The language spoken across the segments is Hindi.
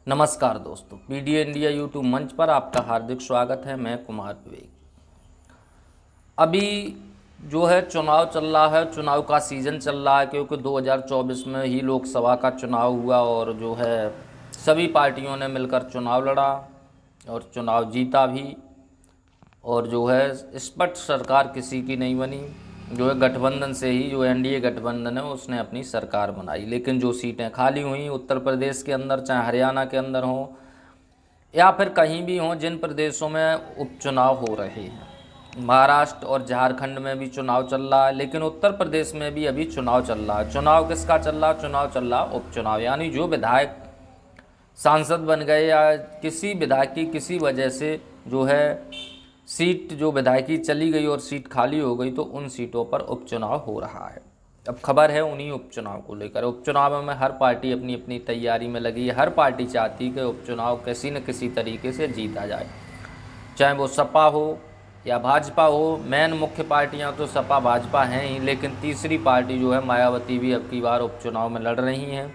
नमस्कार दोस्तों, पीडी इंडिया यूट्यूब मंच पर आपका हार्दिक स्वागत है। मैं कुमार विवेक। अभी जो है चुनाव चल रहा है, चुनाव का सीज़न चल रहा है क्योंकि 2024 में ही लोकसभा का चुनाव हुआ और जो है सभी पार्टियों ने मिलकर चुनाव लड़ा और चुनाव जीता भी। और जो है स्पष्ट सरकार किसी की नहीं बनी, जो है गठबंधन से ही, जो एनडीए गठबंधन है उसने अपनी सरकार बनाई। लेकिन जो सीटें खाली हुई उत्तर प्रदेश के अंदर, चाहे हरियाणा के अंदर हों या फिर कहीं भी हों, जिन प्रदेशों में उपचुनाव हो रहे हैं, महाराष्ट्र और झारखंड में भी चुनाव चल रहा है, लेकिन उत्तर प्रदेश में भी अभी चुनाव चल रहा है। चुनाव किसका चल रहा है? चुनाव चल रहा उपचुनाव, यानी जो विधायक सांसद बन गए या किसी विधायक की किसी वजह से जो है सीट, जो विधायकी चली गई और सीट खाली हो गई, तो उन सीटों पर उपचुनाव हो रहा है। अब खबर है उन्हीं उपचुनाव को लेकर। उपचुनाव में हर पार्टी अपनी अपनी तैयारी में लगी है। हर पार्टी चाहती है कि उपचुनाव किसी न किसी तरीके से जीता जाए, चाहे वो सपा हो या भाजपा हो। मेन मुख्य पार्टियां तो सपा भाजपा हैं ही, लेकिन तीसरी पार्टी जो है मायावती भी अब की बार उपचुनाव में लड़ रही हैं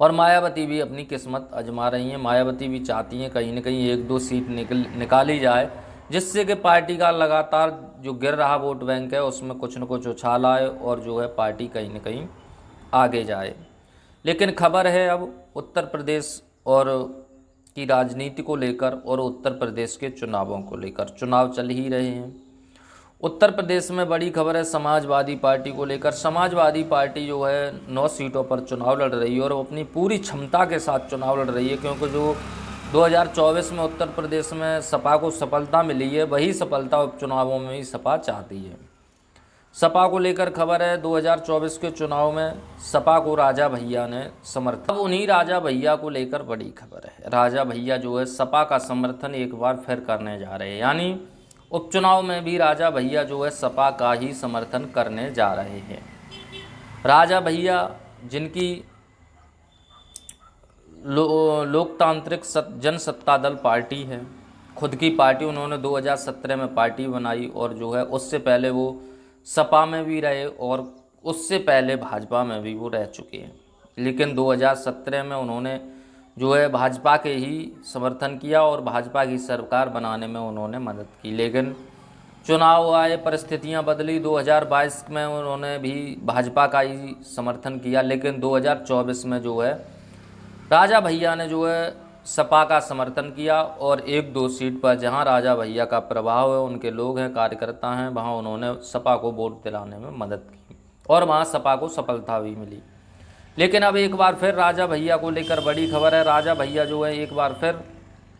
और मायावती भी अपनी किस्मत आजमा रही हैं। मायावती भी चाहती हैं कहीं न कहीं एक दो सीट निकाली जाए, जिससे कि पार्टी का लगातार जो गिर रहा वोट बैंक है उसमें कुछ न कुछ उछाल आए और जो है पार्टी कहीं न कहीं आगे जाए। लेकिन खबर है अब उत्तर प्रदेश और की राजनीति को लेकर और उत्तर प्रदेश के चुनावों को लेकर। चुनाव चल ही रहे हैं। उत्तर प्रदेश में बड़ी खबर है समाजवादी पार्टी को लेकर। समाजवादी पार्टी जो है 9 सीटों पर चुनाव लड़ रही है और वो अपनी पूरी क्षमता के साथ चुनाव लड़ रही है, क्योंकि जो 2024 में उत्तर प्रदेश में सपा को सफलता मिली है, वही सफलता उपचुनावों में ही सपा चाहती है। सपा को लेकर खबर है 2024 के चुनाव में सपा को राजा भैया ने समर्थन। अब उन्हीं राजा भैया को लेकर बड़ी खबर है। राजा भैया जो है सपा का समर्थन एक बार फिर करने जा रहे हैं, यानी उपचुनाव में भी राजा भैया जो है सपा का ही समर्थन करने जा रहे हैं। राजा भैया जिनकी लोकतांत्रिक जनसत्ता दल पार्टी है, खुद की पार्टी, उन्होंने 2017 में पार्टी बनाई और जो है उससे पहले वो सपा में भी रहे और उससे पहले भाजपा में भी वो रह चुके हैं। लेकिन 2017 में उन्होंने जो है भाजपा के ही समर्थन किया और भाजपा की सरकार बनाने में उन्होंने मदद की। लेकिन चुनाव आए, परिस्थितियां बदली, 2022 में उन्होंने भी भाजपा का ही समर्थन किया। लेकिन 2024 में जो है राजा भैया ने जो है सपा का समर्थन किया और एक दो सीट पर जहां राजा भैया का प्रभाव है, उनके लोग हैं, कार्यकर्ता हैं, वहां उन्होंने सपा को वोट दिलाने में मदद की और वहां सपा को सफलता भी मिली। लेकिन अब एक बार फिर राजा भैया को लेकर बड़ी खबर है। राजा भैया जो है एक बार फिर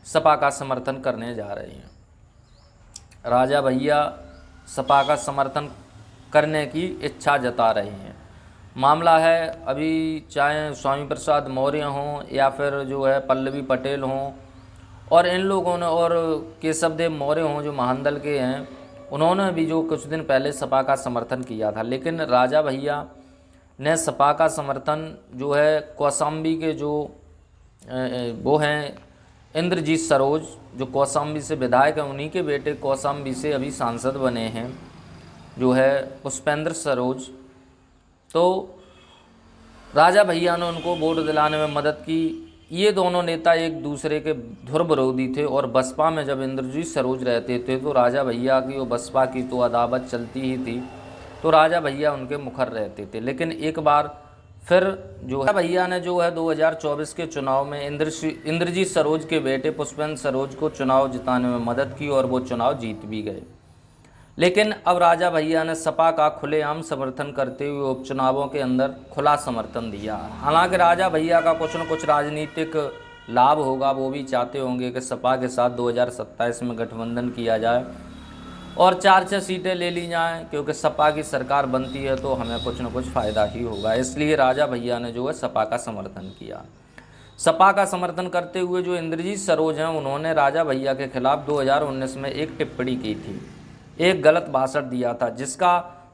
सपा का समर्थन करने जा रहे हैं। राजा भैया सपा का समर्थन करने की इच्छा जता रहे हैं। मामला है अभी चाहे स्वामी प्रसाद मौर्य हों या फिर जो है पल्लवी पटेल हों और इन लोगों ने, और केशव देव मौर्य हों जो महानदल के हैं, उन्होंने भी जो कुछ दिन पहले सपा का समर्थन किया था। लेकिन राजा भैया ने सपा का समर्थन जो है कौशाम्बी के जो वो हैं इंद्रजीत सरोज, जो कौशाम्बी से विधायक हैं, उन्हीं के बेटे कौशाम्बी से अभी सांसद बने हैं जो है पुष्पेंद्र सरोज, तो राजा भैया ने उनको वोट दिलाने में मदद की। ये दोनों नेता एक दूसरे के धुर विरोधी थे और बसपा में जब इंद्रजीत सरोज रहते थे तो राजा भैया की और बसपा की तो अदावत चलती ही थी, तो राजा भैया उनके मुखर रहते थे। लेकिन एक बार फिर जो है भैया ने जो है 2024 के चुनाव में इंद्रजीत सरोज के बेटे पुष्पेंद्र सरोज को चुनाव जिताने में मदद की और वो चुनाव जीत भी गए। लेकिन अब राजा भैया ने सपा का खुलेआम समर्थन करते हुए उपचुनावों के अंदर खुला समर्थन दिया। हालांकि राजा भैया का कुछ न कुछ राजनीतिक लाभ होगा, वो भी चाहते होंगे कि सपा के साथ 2027 में गठबंधन किया जाए और 4-6 सीटें ले ली जाएं, क्योंकि सपा की सरकार बनती है तो हमें कुछ न कुछ फ़ायदा ही होगा। इसलिए राजा भैया ने जो है सपा का समर्थन किया। सपा का समर्थन करते हुए जो इंद्रजीत सरोज हैं, उन्होंने राजा भैया के खिलाफ 2019 में एक टिप्पणी की थी, एक गलत भाषण दिया था,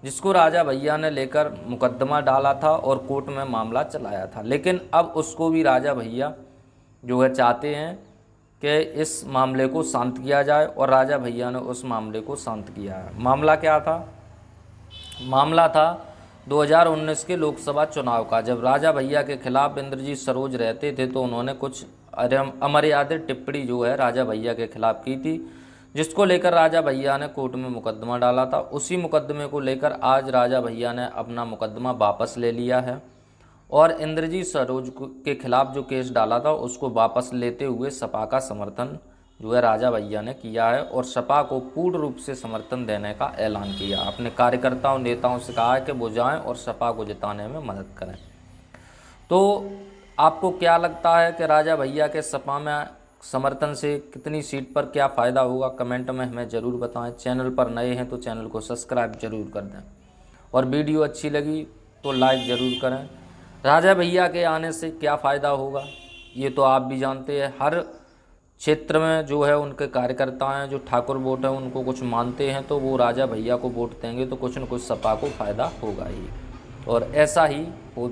जिसको राजा भैया ने लेकर मुकदमा डाला था और कोर्ट में मामला चलाया था। लेकिन अब उसको भी राजा भैया जो है चाहते हैं कि इस मामले को शांत किया जाए और राजा भैया ने उस मामले को शांत किया है। मामला क्या था? मामला था 2019 के लोकसभा चुनाव का। जब राजा भैया के खिलाफ इंद्रजीत सरोज रहते थे तो उन्होंने कुछ अमर्यादित टिप्पणी जो है राजा भैया के खिलाफ की थी, जिसको लेकर राजा भैया ने कोर्ट में मुकदमा डाला था। उसी मुकदमे को लेकर आज राजा भैया ने अपना मुकदमा वापस ले लिया है और इंद्रजीत सरोज के खिलाफ जो केस डाला था उसको वापस लेते हुए सपा का समर्थन जो है राजा भैया ने किया है और सपा को पूर्ण रूप से समर्थन देने का ऐलान किया। अपने कार्यकर्ताओं नेताओं से कहा है कि वो जाएं और सपा को जिताने में मदद करें। तो आपको क्या लगता है कि राजा भैया के सपा में समर्थन से कितनी सीट पर क्या फ़ायदा होगा, कमेंट में हमें ज़रूर बताएं। चैनल पर नए हैं तो चैनल को सब्सक्राइब जरूर कर दें और वीडियो अच्छी लगी तो लाइक ज़रूर करें। राजा भैया के आने से क्या फ़ायदा होगा ये तो आप भी जानते हैं। हर क्षेत्र में जो है उनके कार्यकर्ता हैं जो ठाकुर वोट है उनको कुछ मानते हैं तो वो राजा भैया को वोट देंगे तो कुछ न कुछ सपा को फ़ायदा होगा ही और ऐसा ही हो।